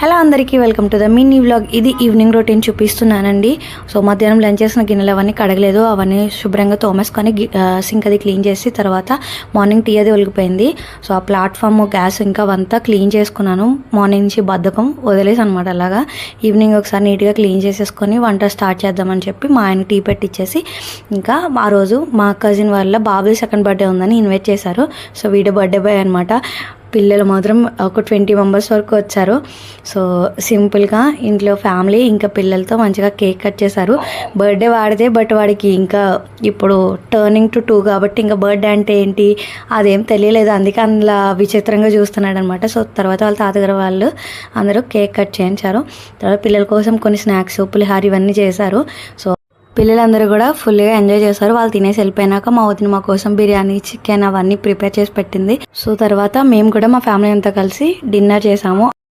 Hello అందరికీ welcome to the mini vlog. ఇది evening routine చూపిస్తున్నానండి. సో మధ్యాహ్నం లంచ్ చేసిన గిన్నెలు అవన్నీ కడగలేదు, అవన్నీ శుభ్రంగా తోమేసుకొని సింక్ అది క్లీన్ చేసి తర్వాత మార్నింగ్ టీ అది ఒలిగిపోయింది. సో ఆ ప్లాట్ఫామ్ గ్యాస్ ఇంకా అవంతా క్లీన్ చేసుకున్నాను. మార్నింగ్ నుంచి బద్ధకం వదిలేసి అనమాట. అలాగా ఈవినింగ్ ఒకసారి నీట్గా క్లీన్ చేసేసుకొని వంట స్టార్ట్ చేద్దామని చెప్పి మా ఆయన టీ పెట్టించేసి, ఇంకా ఆ రోజు మా కజిన్ వాళ్ళ బాబు సెకండ్ బర్త్డే ఉందని ఇన్వైట్ చేశారు. సో వీడియో బర్త్డే బాయ్ అనమాట. పిల్లలు మాత్రం ఒక 20 మెంబర్స్ వరకు వచ్చారు. సో సింపుల్గా ఇంట్లో ఫ్యామిలీ ఇంకా పిల్లలతో మంచిగా కేక్ కట్ చేశారు. బర్త్డే వాడితే బట్ వాడికి ఇంకా ఇప్పుడు టర్నింగ్ టు 2 కాబట్టి ఇంకా బర్త్డే అంటే ఏంటి అదేం తెలియలేదు. అందుకే అందులో విచిత్రంగా చూస్తున్నాడు అనమాట. సో తర్వాత వాళ్ళ తాతగారు వాళ్ళు అందరూ కేక్ కట్ చేయించారు. తర్వాత పిల్లల కోసం కొన్ని స్నాక్స్, పులిహార ఇవన్నీ చేశారు. సో పిల్లలందరూ కూడా ఫుల్గా ఎంజాయ్ చేశారు. వాళ్ళు తినేసి వెళ్ళిపోయినాక మా వదిన మా కోసం బిర్యానీ, చికెన్ అవన్నీ ప్రిపేర్ చేసి పెట్టింది. సో తర్వాత మేము కూడా మా ఫ్యామిలీ అంతా కలిసి డిన్నర్ చేసాము.